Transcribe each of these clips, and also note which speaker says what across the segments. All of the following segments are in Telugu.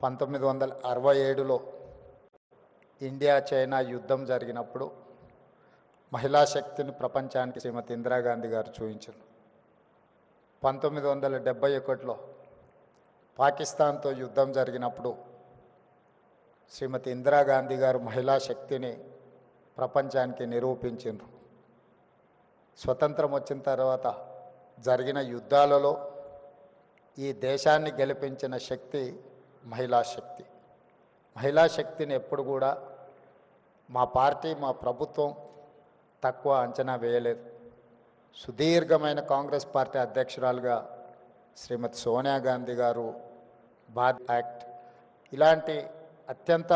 Speaker 1: 1967లో ఇండియా చైనా యుద్ధం జరిగినప్పుడు మహిళా శక్తిని ప్రపంచానికి శ్రీమతి ఇందిరాగాంధీ గారు చూపించారు. 1971లో పాకిస్తాన్తో యుద్ధం జరిగినప్పుడు శ్రీమతి ఇందిరాగాంధీ గారు మహిళా శక్తిని ప్రపంచానికి నిరూపించారు. స్వతంత్రం వచ్చిన తర్వాత జరిగిన యుద్ధాలలో ఈ దేశాన్ని గెలిపించిన శక్తి మహిళా శక్తి. మహిళా శక్తిని ఎప్పుడు కూడా మా పార్టీ మా ప్రభుత్వం తక్కువ అంచనా వేయలేదు. సుదీర్ఘమైన కాంగ్రెస్ పార్టీ అధ్యక్షురాలుగా శ్రీమతి సోనియా గాంధీ గారు బాద్ యాక్ట్ ఇలాంటి అత్యంత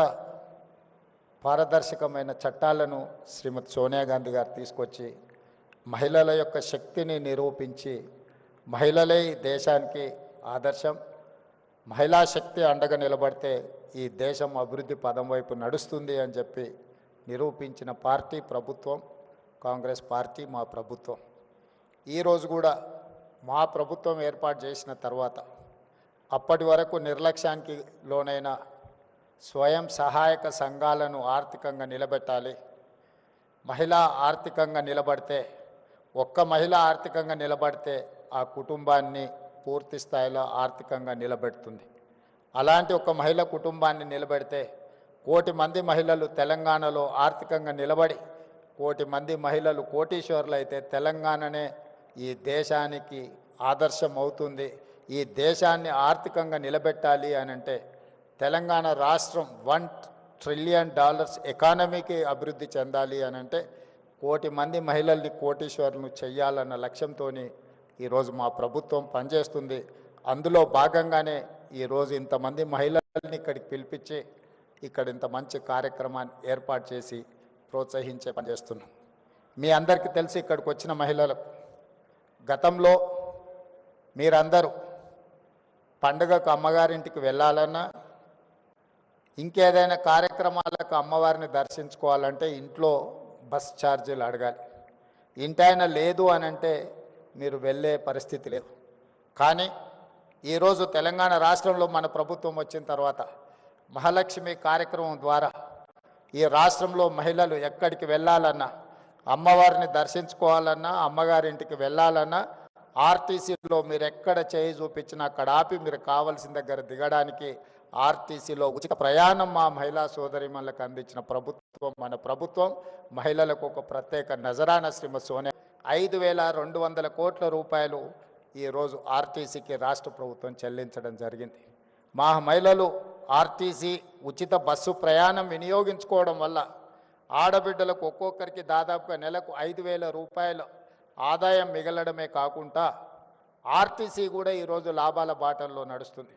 Speaker 1: పారదర్శకమైన చట్టాలను శ్రీమతి సోనియా గాంధీ గారు తీసుకొచ్చి మహిళల యొక్క శక్తిని నిరూపించి మహిళలే ఈ దేశానికి ఆదర్శం, మహిళా శక్తి అండగా నిలబడితే ఈ దేశం అభివృద్ధి పదం వైపు నడుస్తుంది అని చెప్పి నిరూపించిన పార్టీ ప్రభుత్వం కాంగ్రెస్ పార్టీ మా ప్రభుత్వం. ఈరోజు కూడా మా ప్రభుత్వం ఏర్పాటు చేసిన తర్వాత అప్పటి వరకు నిర్లక్ష్యానికి లోనైన స్వయం సహాయక సంఘాలను ఆర్థికంగా నిలబెట్టాలి. మహిళ ఆర్థికంగా నిలబడితే, ఒక్క మహిళ ఆర్థికంగా నిలబడితే ఆ కుటుంబాన్ని పూర్తి స్థాయిలో ఆర్థికంగా నిలబెడుతుంది. అలాంటి ఒక మహిళ కుటుంబాన్ని నిలబెడితే 1 కోటి మంది మహిళలు తెలంగాణలో ఆర్థికంగా నిలబడి 1 కోటి మంది మహిళలు కోటీశ్వరులు అయితే తెలంగాణనే ఈ దేశానికి ఆదర్శం అవుతుంది. ఈ దేశాన్ని ఆర్థికంగా నిలబెట్టాలి అని అంటే తెలంగాణ రాష్ట్రం $1 ట్రిలియన్ ఎకానమీకి అభివృద్ధి చెందాలి అని అంటే 1 కోటి మంది మహిళల్ని కోటీశ్వరులను చెయ్యాలన్న లక్ష్యంతో ఈరోజు మా ప్రభుత్వం పనిచేస్తుంది. అందులో భాగంగానే ఈరోజు ఇంతమంది మహిళల్ని ఇక్కడికి పిలిపించి ఇక్కడ ఇంత మంచి కార్యక్రమాన్ని ఏర్పాటు చేసి ప్రోత్సహించే పనిచేస్తున్నాం. మీ అందరికీ తెలిసి ఇక్కడికి వచ్చిన మహిళలకు గతంలో మీరందరూ పండుగకు అమ్మగారింటికి వెళ్ళాలన్నా ఇంకేదైనా కార్యక్రమాలకు అమ్మవారిని దర్శించుకోవాలంటే ఇంట్లో బస్ ఛార్జీలు అడగాలి. ఇంటైనా లేదు అని అంటే మీరు వెళ్ళే పరిస్థితి లేదు. కానీ ఈరోజు తెలంగాణ రాష్ట్రంలో మన ప్రభుత్వం వచ్చిన తర్వాత మహాలక్ష్మి కార్యక్రమం ద్వారా ఈ రాష్ట్రంలో మహిళలు ఎక్కడికి వెళ్ళాలన్నా, అమ్మవారిని దర్శించుకోవాలన్నా, అమ్మగారింటికి వెళ్ళాలన్నా ఆర్టీసీలో మీరు ఎక్కడ చేయి చూపించినా అక్కడ ఆపి మీరు కావాల్సిన దగ్గర దిగడానికి ఆర్టీసీలో ఉచిత ప్రయాణం మా మహిళా సోదరిమణులకు అందించిన ప్రభుత్వం మన ప్రభుత్వం. మహిళలకు ఒక ప్రత్యేక నజరానా శ్రీమతి సోనియా 5,200 కోట్ల రూపాయలు ఈరోజు ఆర్టీసీకి రాష్ట్ర ప్రభుత్వం చెల్లించడం జరిగింది. మా మహిళలు ఆర్టీసీ ఉచిత బస్సు ప్రయాణం వినియోగించుకోవడం వల్ల ఆడబిడ్డలకు ఒక్కొక్కరికి దాదాపుగా నెలకు 5,000 రూపాయలు ఆదాయం మిగలడమే కాకుండా ఆర్టీసీ కూడా ఈరోజు లాభాల బాటల్లో నడుస్తుంది.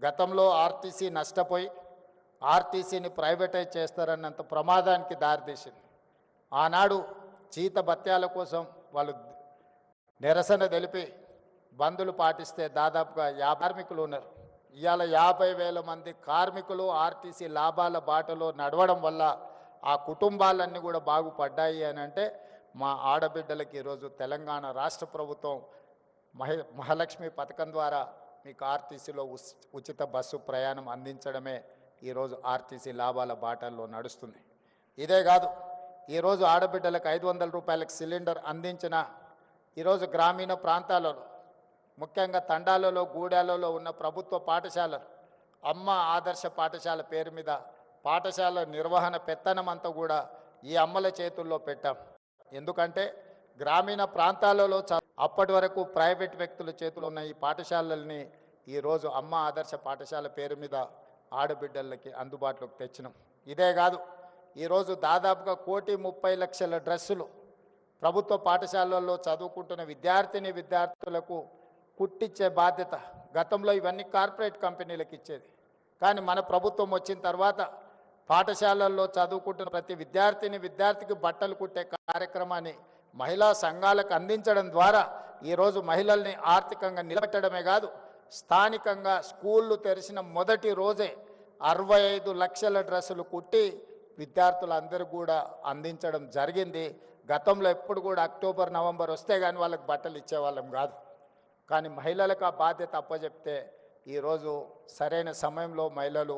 Speaker 1: గతంలో ఆర్టీసీ నష్టపోయి ఆర్టీసీని ప్రైవేటైజ్ చేస్తారన్నంత ప్రమాదానికి దారితీసింది. ఆనాడు జీత భత్యాల కోసం వాళ్ళు నిరసన తెలిపి బంధులు పాటిస్తే దాదాపుగా 50 కార్మికులు ఉన్నారు. ఇవాళ 50,000 మంది కార్మికులు ఆర్టీసీ లాభాల బాటలో నడవడం వల్ల ఆ కుటుంబాలన్నీ కూడా బాగుపడ్డాయి అని అంటే మా ఆడబిడ్డలకి ఈరోజు తెలంగాణ రాష్ట్ర ప్రభుత్వం మహాలక్ష్మి పథకం ద్వారా మీకు ఆర్టీసీలో ఉచిత బస్సు ప్రయాణం అందించడమే ఈరోజు ఆర్టీసీ లాభాల బాటల్లో నడుస్తుంది. ఇదే కాదు, ఈరోజు ఆడబిడ్డలకు 500 రూపాయలకు సిలిండర్ అందించిన ఈరోజు గ్రామీణ ప్రాంతాలలో ముఖ్యంగా తండాలలో గూడాలలో ఉన్న ప్రభుత్వ పాఠశాలలు అమ్మ ఆదర్శ పాఠశాల పేరు మీద పాఠశాల నిర్వహణ పెత్తనం అంతా కూడా ఈ అమ్మల చేతుల్లో పెట్టాం. ఎందుకంటే గ్రామీణ ప్రాంతాలలో అప్పటి వరకు ప్రైవేట్ వ్యక్తుల చేతుల్లో ఉన్న ఈ పాఠశాలల్ని ఈరోజు అమ్మ ఆదర్శ పాఠశాల పేరు మీద ఆడబిడ్డలకి అందుబాటులోకి తెచ్చినాం. ఇదే కాదు, ఈరోజు దాదాపుగా 1,30,00,000 డ్రెస్సులు ప్రభుత్వ పాఠశాలల్లో చదువుకుంటున్న విద్యార్థులకు కుట్టించే బాధ్యత. గతంలో ఇవన్నీ కార్పొరేట్ కంపెనీలకు ఇచ్చేది. కానీ మన ప్రభుత్వం వచ్చిన తర్వాత పాఠశాలల్లో చదువుకుంటున్న ప్రతి విద్యార్థికి బట్టలు కుట్టే కార్యక్రమాన్ని మహిళా సంఘాలకు అందించడం ద్వారా ఈరోజు మహిళల్ని ఆర్థికంగా నిలబెట్టడమే కాదు, స్థానికంగా స్కూళ్ళు తెరిచిన మొదటి రోజే 65 లక్షల డ్రెస్సులు కుట్టి విద్యార్థులందరూ కూడా అందించడం జరిగింది. గతంలో ఎప్పుడు కూడా అక్టోబర్ నవంబర్ వస్తే కానీ వాళ్ళకి బట్టలు ఇచ్చేవాళ్ళం కాదు. కానీ మహిళలకు ఆ బాధ్యత అప్పచెప్తే ఈరోజు సరైన సమయంలో మహిళలు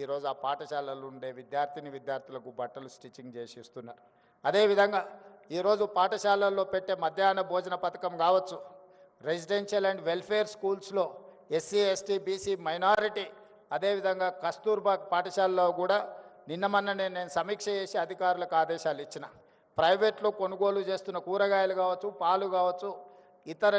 Speaker 1: ఈరోజు ఆ పాఠశాలలు ఉండే విద్యార్థులకు బట్టలు స్టిచ్చింగ్ చేసి ఇస్తున్నారు. అదేవిధంగా ఈరోజు పాఠశాలల్లో పెట్టే మధ్యాహ్న భోజన పథకం కావచ్చు, రెసిడెన్షియల్ అండ్ వెల్ఫేర్ స్కూల్స్లో ఎస్సీ ఎస్టీ బీసీ మైనారిటీ, అదేవిధంగా కస్తూర్బా పాఠశాలలో కూడా నిన్నమన్ననే నేను సమీక్ష చేసి అధికారులకు ఆదేశాలు ఇచ్చిన. ప్రైవేట్లో కొనుగోలు చేస్తున్న కూరగాయలు కావచ్చు, పాలు కావచ్చు, ఇతర